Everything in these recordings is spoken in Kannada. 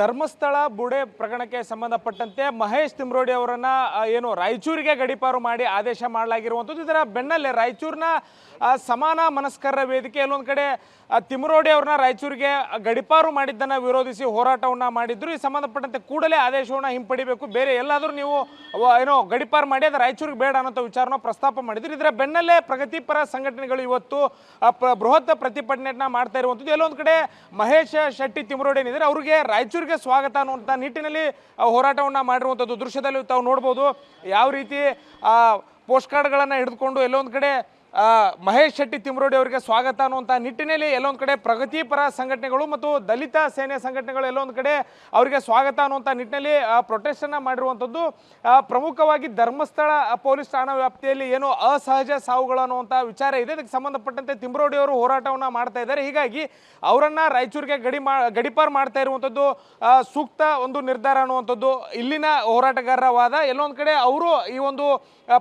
ಧರ್ಮಸ್ಥಳ ಬುಡೆ ಪ್ರಕರಣಕ್ಕೆ ಸಂಬಂಧಪಟ್ಟಂತೆ ಮಹೇಶ್ ತಿಮ್ರೋಡಿ ಅವರನ್ನ ಏನು ರಾಯಚೂರಿಗೆ ಗಡೀಪಾರು ಮಾಡಿ ಆದೇಶ ಮಾಡಲಾಗಿರುವಂಥದ್ದು. ಇದರ ಬೆನ್ನಲ್ಲೇ ರಾಯಚೂರಿನ ಸಮಾನ ಮನಸ್ಕರ ವೇದಿಕೆ ಎಲ್ಲೊಂದು ಕಡೆ ತಿಮ್ರೋಡಿ ಅವ್ರನ್ನ ರಾಯಚೂರಿಗೆ ಗಡೀಪಾರು ಮಾಡಿದ್ದನ್ನು ವಿರೋಧಿಸಿ ಹೋರಾಟವನ್ನು ಮಾಡಿದ್ರು. ಈ ಸಂಬಂಧಪಟ್ಟಂತೆ ಕೂಡಲೇ ಆದೇಶವನ್ನು ಹಿಂಪಡಿಬೇಕು, ಬೇರೆ ಎಲ್ಲಾದರೂ ನೀವು ಏನೋ ಗಡೀಪಾರು ಮಾಡಿ ಅದು ರಾಯಚೂರಿಗೆ ಬೇಡ ಅನ್ನೋ ವಿಚಾರನ ಪ್ರಸ್ತಾಪ ಮಾಡಿದ್ರು. ಇದರ ಬೆನ್ನಲ್ಲೇ ಪ್ರಗತಿಪರ ಸಂಘಟನೆಗಳು ಇವತ್ತು ಬೃಹತ್ ಪ್ರತಿಭಟನೆಯನ್ನ ಮಾಡ್ತಾ ಇರುವಂಥದ್ದು. ಎಲ್ಲೊಂದು ಕಡೆ ಮಹೇಶ್ ಶೆಟ್ಟಿ ತಿಮ್ರೋಡಿ ಏನಿದ್ದಾರೆ ಅವರಿಗೆ ರಾಯಚೂರಿಗೆ ಸ್ವಾಗತ ಅನ್ನುವಂಥ ನಿಟ್ಟಿನಲ್ಲಿ ಹೋರಾಟವನ್ನು ಮಾಡಿರುವಂಥದ್ದು ದೃಶ್ಯದಲ್ಲಿ ತಾವು ನೋಡ್ಬೋದು. ಯಾವ ರೀತಿ ಪೋಸ್ಟ್ ಕಾರ್ಡ್ಗಳನ್ನು ಹಿಡಿದುಕೊಂಡು ಎಲ್ಲೊಂದು ಕಡೆ ಮಹೇಶ್ ಶೆಟ್ಟಿ ತಿಮ್ರೋಡಿ ಅವರಿಗೆ ಸ್ವಾಗತ ಅನ್ನುವಂಥ ನಿಟ್ಟಿನಲ್ಲಿ ಎಲ್ಲೊಂದು ಕಡೆ ಪ್ರಗತಿಪರ ಸಂಘಟನೆಗಳು ಮತ್ತು ದಲಿತ ಸೇನೆ ಸಂಘಟನೆಗಳು ಎಲ್ಲೊಂದು ಕಡೆ ಅವರಿಗೆ ಸ್ವಾಗತ ಅನ್ನುವಂಥ ನಿಟ್ಟಿನಲ್ಲಿ ಪ್ರೊಟೆಸ್ಟನ್ನು ಮಾಡಿರುವಂಥದ್ದು. ಪ್ರಮುಖವಾಗಿ ಧರ್ಮಸ್ಥಳ ಪೊಲೀಸ್ ಠಾಣಾ ವ್ಯಾಪ್ತಿಯಲ್ಲಿ ಏನು ಅಸಹಜ ಸಾವುಗಳು ಅನ್ನುವಂಥ ವಿಚಾರ ಇದೆ. ಇದಕ್ಕೆ ಸಂಬಂಧಪಟ್ಟಂತೆ ತಿಮ್ರೋಡಿ ಅವರು ಹೋರಾಟವನ್ನು ಮಾಡ್ತಾ ಇದ್ದಾರೆ. ಹೀಗಾಗಿ ಅವರನ್ನು ರಾಯಚೂರಿಗೆ ಗಡೀಪಾರು ಮಾಡ್ತಾ ಇರುವಂಥದ್ದು ಸೂಕ್ತ ಒಂದು ನಿರ್ಧಾರ ಅನ್ನುವಂಥದ್ದು ಇಲ್ಲಿನ ಹೋರಾಟಗಾರರ ವಾದ. ಎಲ್ಲೊಂದು ಕಡೆ ಅವರು ಈ ಒಂದು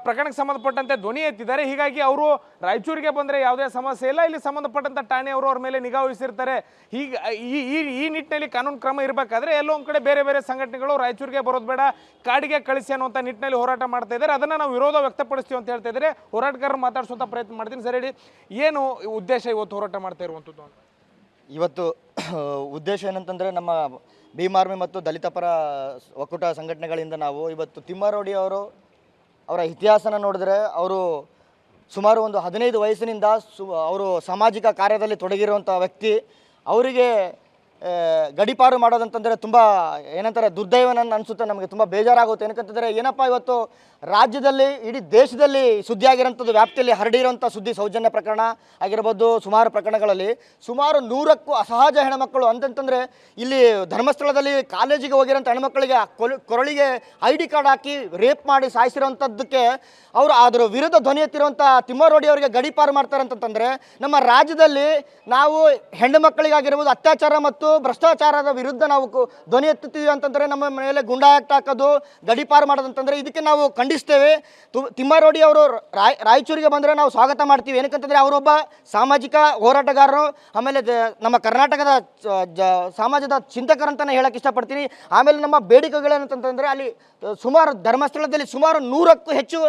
ಪ್ರಕರಣಕ್ಕೆ ಸಂಬಂಧಪಟ್ಟಂತೆ ಧ್ವನಿ ಎತ್ತಿದ್ದಾರೆ. ಹೀಗಾಗಿ ಅವರು ರಾಯಚೂರಿಗೆ ಬಂದರೆ ಯಾವುದೇ ಸಮಸ್ಯೆ ಇಲ್ಲ, ಇಲ್ಲಿ ಸಂಬಂಧಪಟ್ಟಂತ ಠಾಣೆಯವರು ಅವ್ರ ಮೇಲೆ ನಿಗಾ ವಹಿಸಿರ್ತಾರೆ. ಹೀಗೆ ಈ ನಿಟ್ಟಿನಲ್ಲಿ ಕಾನೂನು ಕ್ರಮ ಇರಬೇಕಾದ್ರೆ ಎಲ್ಲೋ ಒಂದು ಕಡೆ ಬೇರೆ ಬೇರೆ ಸಂಘಟನೆಗಳು ರಾಯಚೂರಿಗೆ ಬರೋದು ಬೇಡ, ಕಾಡಿಗೆ ಕಳಿಸಿ ಅನ್ನುವಂಥ ನಿಟ್ಟಿನಲ್ಲಿ ಹೋರಾಟ ಮಾಡ್ತಾ ಇದ್ದಾರೆ. ಅದನ್ನು ನಾವು ವಿರೋಧ ವ್ಯಕ್ತಪಡಿಸ್ತೀವಿ ಅಂತ ಹೇಳ್ತಾ ಇದ್ದಾರೆ. ಹೋರಾಟಗಾರರು ಮಾತಾಡಿಸುವಂಥ ಪ್ರಯತ್ನ ಮಾಡ್ತೀನಿ. ಸರಿ, ಏನು ಉದ್ದೇಶ ಇವತ್ತು ಹೋರಾಟ ಮಾಡ್ತಾ ಇರುವಂಥದ್ದು? ಇವತ್ತು ಉದ್ದೇಶ ಏನಂತಂದರೆ ನಮ್ಮ ಭೀಮ್ ಆರ್ಮಿ ಮತ್ತು ದಲಿತ ಪರ ಒಕ್ಕೂಟ ಸಂಘಟನೆಗಳಿಂದ ನಾವು ಇವತ್ತು ತಿಮ್ಮಾರೋಡಿ ಅವರ ಇತಿಹಾಸನ ನೋಡಿದ್ರೆ ಅವರು ಸುಮಾರು ಒಂದು 15 ವಯಸ್ಸಿನಿಂದ ಅವರು ಸಾಮಾಜಿಕ ಕಾರ್ಯದಲ್ಲಿ ತೊಡಗಿರುವಂಥ ವ್ಯಕ್ತಿ. ಅವರಿಗೆ ಗಡೀಪಾರು ಮಾಡೋದಂತಂದರೆ ತುಂಬ ಏನಂತಾರೆ ದುರ್ದೈವನ ಅನಿಸುತ್ತೆ, ನಮಗೆ ತುಂಬ ಬೇಜಾರಾಗುತ್ತೆ. ಏನಕ್ಕಂತಂದರೆ ಏನಪ್ಪ ಇವತ್ತು ರಾಜ್ಯದಲ್ಲಿ ಇಡೀ ದೇಶದಲ್ಲಿ ಸುದ್ದಿಯಾಗಿರೋಂಥದ್ದು ವ್ಯಾಪ್ತಿಯಲ್ಲಿ ಹರಡಿರೋಂಥ ಸುದ್ದಿ ಸೌಜನ್ಯ ಪ್ರಕರಣ ಆಗಿರ್ಬೋದು. ಸುಮಾರು ಪ್ರಕರಣಗಳಲ್ಲಿ ಸುಮಾರು 100ಕ್ಕೂ ಅಸಹಜ ಹೆಣ್ಮಕ್ಕಳು ಅಂತಂತಂದರೆ ಇಲ್ಲಿ ಧರ್ಮಸ್ಥಳದಲ್ಲಿ ಕಾಲೇಜಿಗೆ ಹೋಗಿರೋಂಥ ಹೆಣ್ಮಕ್ಳಿಗೆ ಕೊರಳಿಗೆ ID ಕಾರ್ಡ್ ಹಾಕಿ ರೇಪ್ ಮಾಡಿ ಸಾಯಿಸಿರೋಂಥದ್ದಕ್ಕೆ ಅವರು ಅದರ ವಿರುದ್ಧ ಧ್ವನಿ ಎತ್ತಿರುವಂಥ ತಿಮ್ಮಾರೋಡಿ ಅವರಿಗೆ ಗಡೀಪಾರು ಮಾಡ್ತಾರೆ ಅಂತಂದರೆ ನಮ್ಮ ರಾಜ್ಯದಲ್ಲಿ ನಾವು ಹೆಣ್ಣು ಮಕ್ಕಳಿಗಾಗಿರ್ಬೋದು ಅತ್ಯಾಚಾರ ಮತ್ತು ಭ್ರಷ್ಟಾಚಾರದ ವಿರುದ್ಧ ನಾವು ಧ್ವನಿ ಎತ್ತುತ್ತೀವಿ ಅಂತಂದರೆ ನಮ್ಮ ಮೇಲೆ ಗುಂಡಾ ಆಕ್ಟ್ ಹಾಕೋದು ಗಡೀಪಾರು ಮಾಡೋದಂತಂದರೆ ಇದಕ್ಕೆ ನಾವು ಖಂಡಿಸ್ತೇವೆ. ತಿಮ್ಮಾರೋಡಿ ಅವರು ರಾಯಚೂರಿಗೆ ಬಂದರೆ ನಾವು ಸ್ವಾಗತ ಮಾಡ್ತೀವಿ. ಏನಕ್ಕಂತಂದರೆ ಅವರೊಬ್ಬ ಸಾಮಾಜಿಕ ಹೋರಾಟಗಾರರು, ಆಮೇಲೆ ನಮ್ಮ ಕರ್ನಾಟಕದ ಸಮಾಜದ ಚಿಂತಕರಂತಲೇ ಹೇಳಕ್ಕೆ ಇಷ್ಟಪಡ್ತೀನಿ. ಆಮೇಲೆ ನಮ್ಮ ಬೇಡಿಕೆಗಳೇನಂತಂದರೆ ಅಲ್ಲಿ ಧರ್ಮಸ್ಥಳದಲ್ಲಿ ಸುಮಾರು 100ಕ್ಕೂ ಹೆಚ್ಚು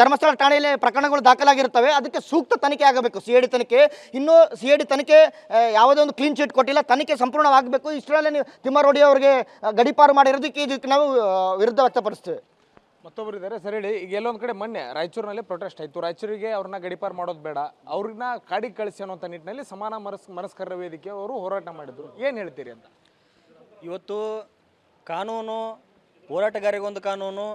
ಧರ್ಮಸ್ಥಳ ಠಾಣೆಯಲ್ಲಿ ಪ್ರಕರಣಗಳು ದಾಖಲಾಗಿರುತ್ತವೆ. ಅದಕ್ಕೆ ಸೂಕ್ತ ತನಿಖೆ ಆಗಬೇಕು, CID ತನಿಖೆ. ಇನ್ನೂ CID ತನಿಖೆ ಯಾವುದೇ ಒಂದು ಕ್ಲೀನ್ ಚೀಟ್ ಕೊಟ್ಟಿಲ್ಲ, ತನಿಖೆ ಸಂಪೂರ್ಣವಾಗಬೇಕು. ಇಷ್ಟರಲ್ಲೇ ನೀವು ತಿಮ್ಮಾರೋಡಿ ಅವರಿಗೆ ಗಡೀಪಾರು ಮಾಡಿರೋದಕ್ಕೆ ಇದಕ್ಕೆ ನಾವು ವಿರುದ್ಧ ವ್ಯಕ್ತಪಡಿಸ್ತೇವೆ. ಮತ್ತೊಬ್ಬರು ಇದ್ದಾರೆ. ಸರಿ, ಈಗ ಎಲ್ಲೊಂದು ಕಡೆ ಮೊನ್ನೆ ರಾಯಚೂರಿನಲ್ಲಿ ಪ್ರೊಟೆಸ್ಟ್ ಆಯಿತು. ರಾಯಚೂರಿಗೆ ಅವ್ರನ್ನ ಗಡೀಪಾರು ಮಾಡೋದು ಬೇಡ, ಅವ್ರನ್ನ ಕಾಡಿಗೆ ಕಳಿಸಿ ಅನ್ನೋಂಥ ನಿಟ್ಟಿನಲ್ಲಿ ಸಮಾನ ಮನಸ್ಕರ ವೇದಿಕೆ ಅವರು ಹೋರಾಟ ಮಾಡಿದ್ರು. ಏನು ಹೇಳ್ತೀರಿ ಅಂತ? ಇವತ್ತು ಕಾನೂನು ಹೋರಾಟಗಾರರಿಗೊಂದು ಕಾನೂನು,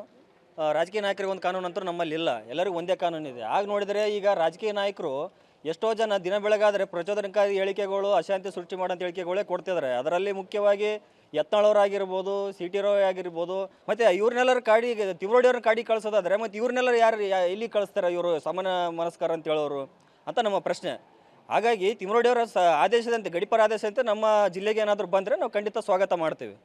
ರಾಜಕೀಯ ನಾಯಕರಿಗೊಂದು ಕಾನೂನು ಅಂತೂ ನಮ್ಮಲ್ಲಿ ಇಲ್ಲ, ಎಲ್ಲರಿಗೂ ಒಂದೇ ಕಾನೂನು ಇದೆ. ಆಗ ನೋಡಿದರೆ ಈಗ ರಾಜಕೀಯ ನಾಯಕರು ಎಷ್ಟೋ ಜನ ದಿನ ಬೆಳಗಾದರೆ ಪ್ರಚೋದನಕಾರಿ ಹೇಳಿಕೆಗಳು, ಅಶಾಂತಿ ಸೃಷ್ಟಿ ಮಾಡೋಂಥ ಹೇಳಿಕೆಗಳೇ ಕೊಡ್ತಿದ್ದಾರೆ. ಅದರಲ್ಲಿ ಮುಖ್ಯವಾಗಿ ಯತ್ನಾಳವರಾಗಿರ್ಬೋದು, CT ರಾವ್ ಆಗಿರ್ಬೋದು, ಮತ್ತು ಇವ್ರನ್ನೆಲ್ಲರೂ ತಿಮ್ರೋಡಿ ಅವ್ರನ್ನ ಕಾಡಿಗೆ ಕಳಿಸೋದಾದರೆ ಮತ್ತು ಇವ್ರನ್ನೆಲ್ಲರೂ ಯಾರು ಇಲ್ಲಿ ಕಳಿಸ್ತಾರೆ ಇವರು ಸಮಾನ ಮನಸ್ಕರ ಅಂತ ಹೇಳೋರು ಅಂತ ನಮ್ಮ ಪ್ರಶ್ನೆ. ಹಾಗಾಗಿ ತಿಮ್ರೋಡಿ ಅವರ ಆದೇಶದಂತೆ ಗಡೀಪಾರು ಆದೇಶದಂತೆ ನಮ್ಮ ಜಿಲ್ಲೆಗೆ ಏನಾದರೂ ಬಂದರೆ ನಾವು ಖಂಡಿತ ಸ್ವಾಗತ ಮಾಡ್ತೀವಿ.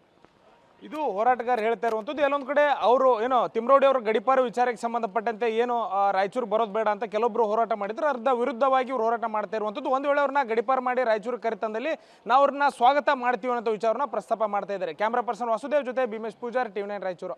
ಇದು ಹೋರಾಟಗಾರ ಹೇಳ್ತಾ ಇರುವಂಥದ್ದು. ಎಲ್ಲೊಂದು ಕಡೆ ಅವರು ಏನೋ ತಿಮ್ರೋಡಿ ಅವರು ಗಡೀಪಾರು ವಿಚಾರಕ್ಕೆ ಸಂಬಂಧಪಟ್ಟಂತೆ ಏನು ರಾಯಚೂರು ಬರೋದು ಬೇಡ ಅಂತ ಕೆಲವೊಬ್ಬರು ಹೋರಾಟ ಮಾಡಿದ್ರು, ಅರ್ಧ ವಿರುದ್ಧವಾಗಿ ಇವ್ರು ಹೋರಾಟ ಮಾಡ್ತಾ ಇರುವಂಥದ್ದು. ಒಂದು ವೇಳೆ ಅವ್ರನ್ನ ಗಡೀಪಾರು ಮಾಡಿ ರಾಯಚೂರಿಗೆ ಕರೆತಂದಲ್ಲಿ ನಾವು ಅವ್ರನ್ನ ಸ್ವಾಗತ ಮಾಡ್ತೀವಿ ಅನ್ನೋ ವಿಚಾರನ ಪ್ರಸ್ತಾಪ ಮಾಡ್ತಾ ಇದ್ದಾರೆ. ಕ್ಯಾಮ್ರಾ ಪರ್ಸನ್ ವಾಸುದೇವ್ ಜೊತೆ ಭೀಮೇಶ್ ಪೂಜಾರ್, TV9 ರಾಯಚೂರು.